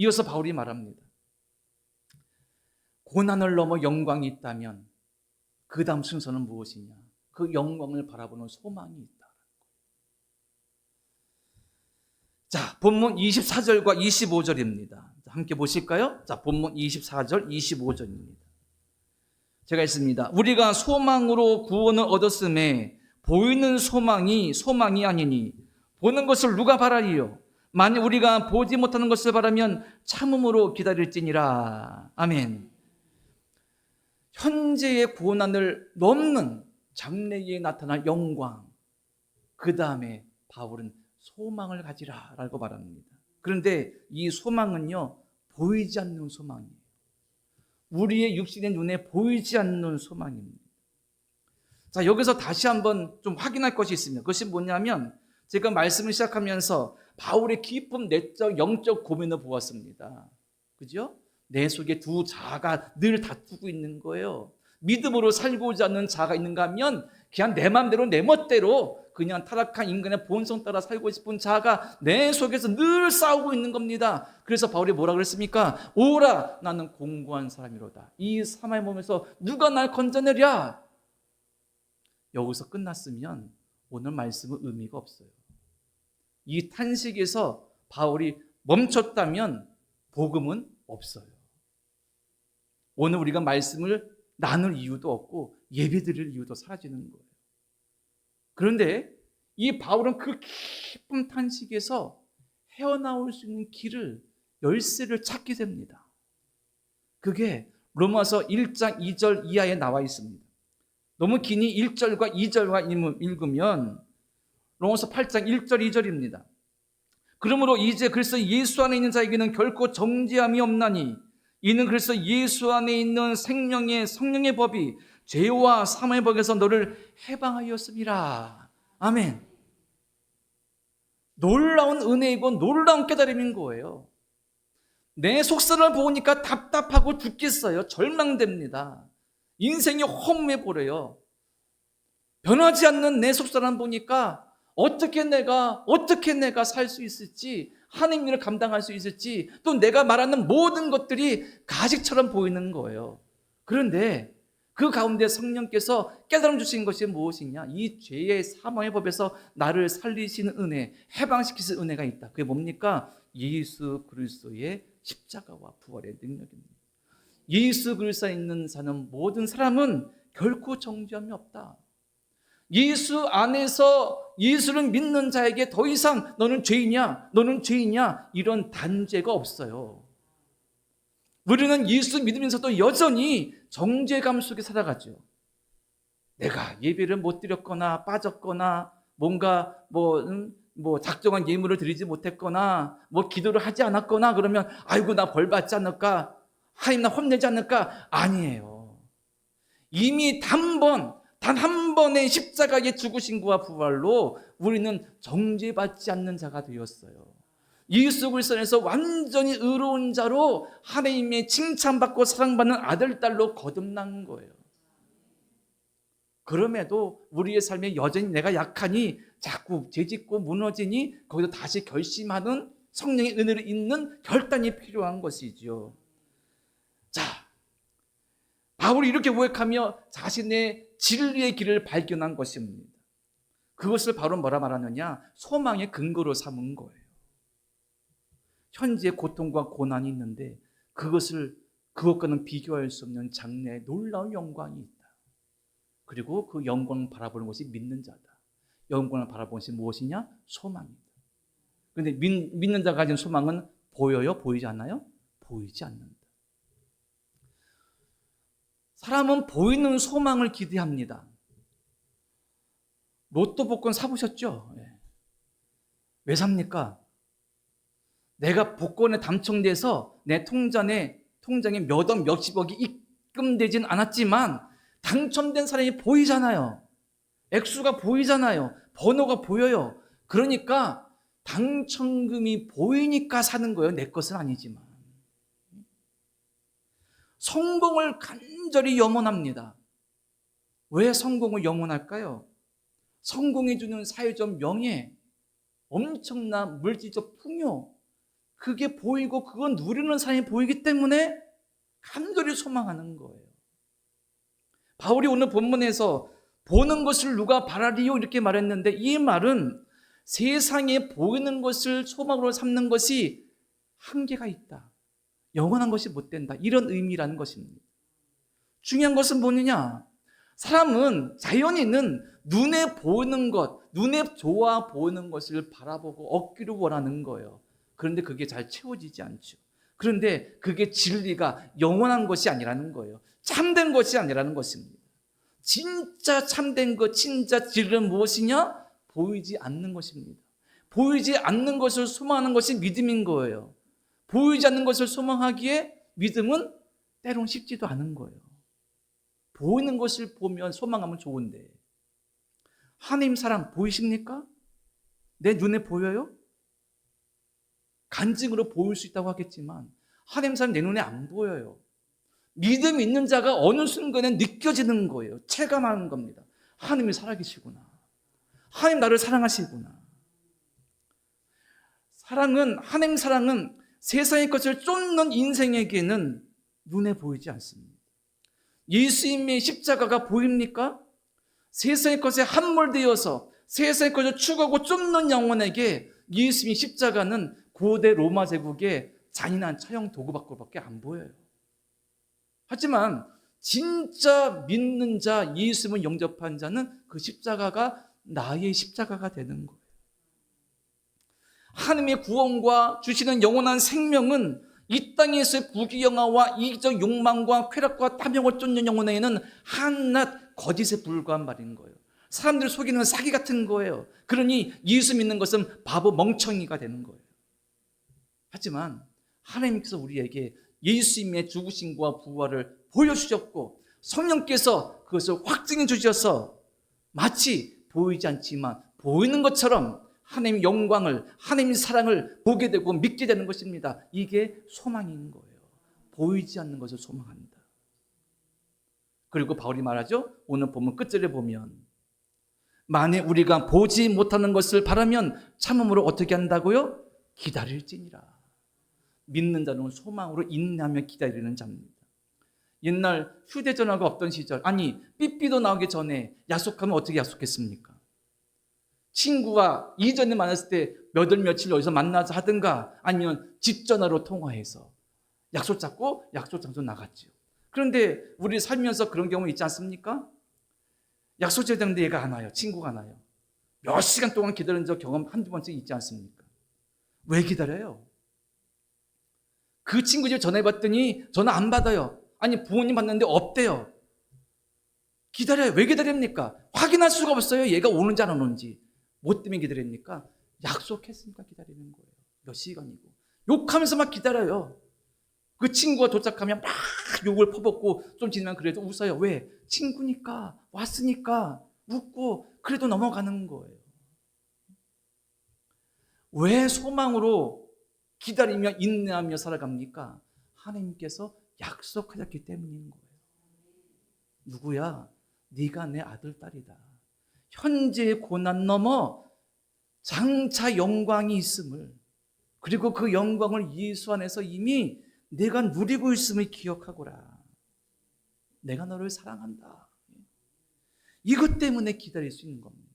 이어서 바울이 말합니다. 고난을 넘어 영광이 있다면 그 다음 순서는 무엇이냐? 그 영광을 바라보는 소망이 있다. 자, 본문 24절과 25절입니다. 함께 보실까요? 자, 본문 24절, 25절입니다. 제가 읽습니다. 우리가 소망으로 구원을 얻었음에 보이는 소망이 아니니 보는 것을 누가 바라리요? 만약 우리가 보지 못하는 것을 바라면 참음으로 기다릴지니라. 아멘. 현재의 고난을 넘는 장래에 나타날 영광, 그 다음에 바울은 소망을 가지라라고 말합니다. 그런데 이 소망은요, 보이지 않는 소망이에요. 우리의 육신의 눈에 보이지 않는 소망입니다. 자, 여기서 다시 한번 좀 확인할 것이 있습니다. 그것이 뭐냐면 제가 말씀을 시작하면서 바울의 깊은 내적 영적 고민을 보았습니다. 그죠? 내 속에 두 자아가 늘 다투고 있는 거예요. 믿음으로 살고자 하는 자아가 있는가 하면 그냥 내 마음대로 내 멋대로 그냥 타락한 인간의 본성 따라 살고 싶은 자아가 내 속에서 늘 싸우고 있는 겁니다. 그래서 바울이 뭐라 그랬습니까? 오라, 나는 공고한 사람이로다. 이 사마의 몸에서 누가 날 건져내랴? 여기서 끝났으면 오늘 말씀은 의미가 없어요. 이 탄식에서 바울이 멈췄다면 복음은 없어요. 오늘 우리가 말씀을 나눌 이유도 없고 예배드릴 이유도 사라지는 거예요. 그런데 이 바울은 그 깊은 탄식에서 헤어나올 수 있는 길을, 열쇠를 찾게 됩니다. 그게 로마서 1장 2절 이하에 나와 있습니다. 너무 기니 1절과 2절과 읽으면 로마서 8장 1절 2절입니다. 그러므로 이제 그리스도 예수 안에 있는 자에게는 결코 정죄함이 없나니 이는 그리스도 예수 안에 있는 생명의 성령의 법이 죄와 사망의 법에서 너를 해방하였음이라. 아멘. 놀라운 은혜이고 놀라운 깨달음인 거예요. 내 속사를 보니까 답답하고 죽겠어요. 절망됩니다. 인생이 허무해버려요. 변하지 않는 내 속사람 보니까 어떻게 내가 살 수 있을지, 하나님 일을 감당할 수 있을지, 또 내가 말하는 모든 것들이 가식처럼 보이는 거예요. 그런데 그 가운데 성령께서 깨달음 주신 것이 무엇이냐? 이 죄의 사망의 법에서 나를 살리시는 은혜, 해방시키시는 은혜가 있다. 그게 뭡니까? 예수 그리스도의 십자가와 부활의 능력입니다. 예수 그리스도에 있는 사는 모든 사람은 결코 정죄함이 없다. 예수 안에서 예수를 믿는 자에게 더 이상 너는 죄이냐 이런 단죄가 없어요. 우리는 예수 믿으면서도 여전히 정죄감 속에 살아가죠. 내가 예배를 못 드렸거나 빠졌거나 뭔가 작정한 예물을 드리지 못했거나 기도를 하지 않았거나 그러면 아이고 나 벌 받지 않을까, 하나님 나 혼내지 않을까. 아니에요. 이미 단 한 번의 십자가의 죽으심과 부활로 우리는 정죄받지 않는 자가 되었어요. 예수 그리스도 안에서 완전히 의로운 자로 하나님의 칭찬받고 사랑받는 아들, 딸로 거듭난 거예요. 그럼에도 우리의 삶에 여전히 내가 약하니 자꾸 죄짓고 무너지니 거기서 다시 결심하는 성령의 은혜를 있는 결단이 필요한 것이죠. 자, 바울이 이렇게 고백하며 자신의 진리의 길을 발견한 것입니다. 그것을 바로 뭐라 말하느냐? 소망의 근거로 삼은 거예요. 현재 고통과 고난이 있는데 그것과는 비교할 수 없는 장래의 놀라운 영광이 있다. 그리고 그 영광을 바라보는 것이 믿는 자다. 영광을 바라보는 것이 무엇이냐? 소망이다. 그런데 믿는 자가 가진 소망은 보여요? 보이지 않나요? 보이지 않는다. 사람은 보이는 소망을 기대합니다. 로또 복권 사보셨죠? 왜 삽니까? 내가 복권에 당첨돼서 내 통장에 몇억 몇십억이 입금되진 않았지만 당첨된 사람이 보이잖아요. 액수가 보이잖아요. 번호가 보여요. 그러니까 당첨금이 보이니까 사는 거예요. 내 것은 아니지만. 성공을 간절히 염원합니다. 왜 성공을 염원할까요? 성공이 주는 사회적 명예, 엄청난 물질적 풍요, 그게 보이고 그건 누리는 사람이 보이기 때문에 간절히 소망하는 거예요. 바울이 오늘 본문에서 보는 것을 누가 바라리요 이렇게 말했는데, 이 말은 세상에 보이는 것을 소망으로 삼는 것이 한계가 있다, 영원한 것이 못 된다, 이런 의미라는 것입니다. 중요한 것은 뭐느냐? 사람은, 자연인은 눈에 보이는 것, 눈에 좋아 보이는 것을 바라보고 얻기를 원하는 거예요. 그런데 그게 잘 채워지지 않죠. 그런데 그게 진리가 영원한 것이 아니라는 거예요. 참된 것이 아니라는 것입니다. 진짜 참된 것, 진짜 진리는 무엇이냐? 보이지 않는 것입니다. 보이지 않는 것을 소망하는 것이 믿음인 거예요. 보이지 않는 것을 소망하기에 믿음은 때론 쉽지도 않은 거예요. 보이는 것을 보면 소망하면 좋은데, 하나님 사랑 보이십니까? 내 눈에 보여요? 간증으로 보일 수 있다고 하겠지만 하나님 사랑 내 눈에 안 보여요. 믿음 있는 자가 어느 순간에 느껴지는 거예요. 체감하는 겁니다. 하나님이 살아계시구나. 하나님 나를 사랑하시구나. 하나님 사랑은 세상의 것을 쫓는 인생에게는 눈에 보이지 않습니다. 예수님의 십자가가 보입니까? 세상의 것에 함몰되어서 세상의 것을 추구하고 쫓는 영혼에게 예수님의 십자가는 고대 로마 제국의 잔인한 처형 도구밖에 안 보여요. 하지만 진짜 믿는 자, 예수님을 영접한 자는 그 십자가가 나의 십자가가 되는 거예요. 하나님의 구원과 주시는 영원한 생명은 이 땅에서의 부귀영화와 이기적 욕망과 쾌락과 탐욕을 쫓는 영혼에게는 한낱 거짓에 불과한 말인 거예요. 사람들을 속이는 사기 같은 거예요. 그러니 예수 믿는 것은 바보 멍청이가 되는 거예요. 하지만 하나님께서 우리에게 예수님의 죽으심과 부활을 보여주셨고 성령께서 그것을 확증해 주셔서 마치 보이지 않지만 보이는 것처럼 하나님의 영광을, 하나님의 사랑을 보게 되고 믿게 되는 것입니다. 이게 소망인 거예요. 보이지 않는 것을 소망한다. 그리고 바울이 말하죠. 오늘 본문 끝절에 보면 만일 우리가 보지 못하는 것을 바라면 참음으로 어떻게 한다고요? 기다릴지니라. 믿는 자는 소망으로 인내하며 기다리는 자입니다. 옛날 휴대전화가 없던 시절, 아니 삐삐도 나오기 전에 약속하면 어떻게 약속했습니까? 친구가 이전에 만났을 때 몇 월 며칠 어디서 만나자 하든가 아니면 집 전화로 통화해서 약속 잡고 약속 장소 나갔죠. 그런데 우리 살면서 그런 경우 있지 않습니까? 약속 잡는데 얘가 안 와요. 친구가 안 와요. 몇 시간 동안 기다린 적 경험 한두 번씩 있지 않습니까? 왜 기다려요? 그 친구 집에 전화해봤더니 전화 안 받아요. 아니 부모님 받는데 없대요. 기다려요. 왜 기다립니까? 확인할 수가 없어요. 얘가 오는지 안 오는지. 뭐 때문에 기다립니까? 약속했으니까 기다리는 거예요. 몇 시간이고. 욕하면서 막 기다려요. 그 친구가 도착하면 막 욕을 퍼붓고 좀 지나면 그래도 웃어요. 왜? 친구니까, 왔으니까 웃고 그래도 넘어가는 거예요. 왜 소망으로 기다리며 인내하며 살아갑니까? 하나님께서 약속하셨기 때문인 거예요. 누구야? 네가 내 아들, 딸이다. 현재의 고난 넘어 장차 영광이 있음을, 그리고 그 영광을 예수 안에서 이미 내가 누리고 있음을 기억하거라. 내가 너를 사랑한다. 이것 때문에 기다릴 수 있는 겁니다.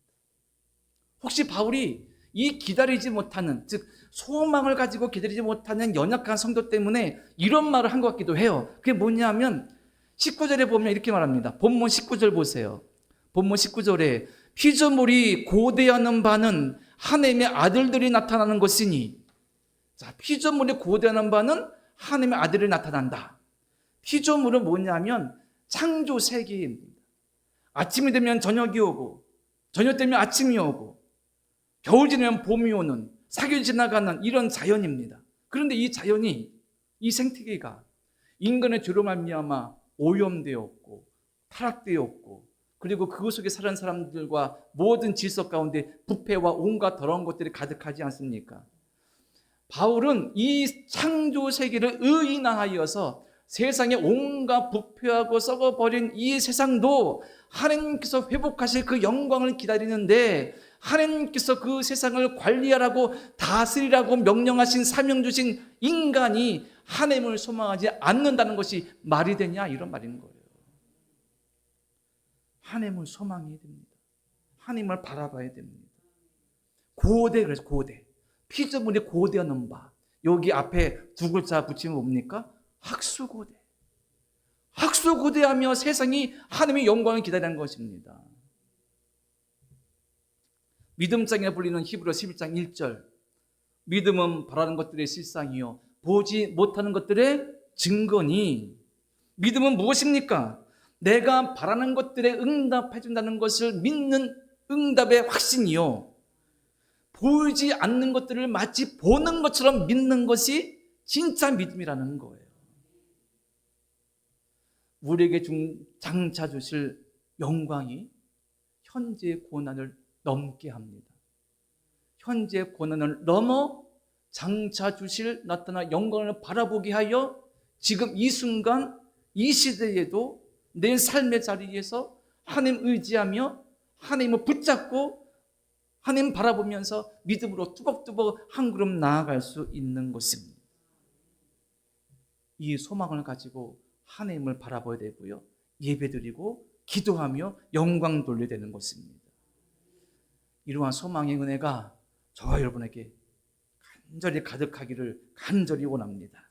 혹시 바울이 이 기다리지 못하는, 즉 소망을 가지고 기다리지 못하는 연약한 성도 때문에 이런 말을 한 것 같기도 해요. 그게 뭐냐면 19절에 보면 이렇게 말합니다. 본문 19절 보세요. 본문 19절에 피조물이 고대하는 바는 하나님의 아들들이 나타나는 것이니, 자, 피조물이 고대하는 바는 하나님의 아들이 나타난다. 피조물은 뭐냐면 창조 세계입니다. 아침이 되면 저녁이 오고, 저녁 되면 아침이 오고, 겨울 지나면 봄이 오는, 사계절 지나가는 이런 자연입니다. 그런데 이 자연이, 이 생태계가 인간의 죄로 말미암아 오염되었고 타락되었고, 그리고 그것 속에 사는 사람들과 모든 질서 가운데 부패와 온갖 더러운 것들이 가득하지 않습니까? 바울은 이 창조 세계를 의인화하여서 세상에 온갖 부패하고 썩어버린 이 세상도 하나님께서 회복하실 그 영광을 기다리는데 하나님께서 그 세상을 관리하라고 다스리라고 명령하신 사명 주신 인간이 하나님을 소망하지 않는다는 것이 말이 되냐 이런 말인 거예요. 하나님을 소망해야 됩니다. 하나님을 바라봐야 됩니다. 고대, 그래서 고대. 피조물이 고대하는 바. 여기 앞에 두 글자 붙이면 뭡니까? 학수고대. 학수고대하며 세상이 하나님의 영광을 기다리는 것입니다. 믿음장에 불리는 히브리 11장 1절. 믿음은 바라는 것들의 실상이요 보지 못하는 것들의 증거니. 믿음은 무엇입니까? 내가 바라는 것들에 응답해 준다는 것을 믿는 응답의 확신이요 보이지 않는 것들을 마치 보는 것처럼 믿는 것이 진짜 믿음이라는 거예요. 우리에게 장차 주실 영광이 현재의 고난을 넘게 합니다. 현재의 고난을 넘어 장차 주실 나타날 영광을 바라보게 하여 지금 이 순간 이 시대에도 내 삶의 자리에서 하나님 의지하며 하나님을 붙잡고 하나님 바라보면서 믿음으로 뚜벅뚜벅 한 걸음 나아갈 수 있는 것입니다. 이 소망을 가지고 하나님을 바라봐야 되고요. 예배드리고 기도하며 영광 돌려야 되는 것입니다. 이러한 소망의 은혜가 저와 여러분에게 간절히 가득하기를 간절히 원합니다.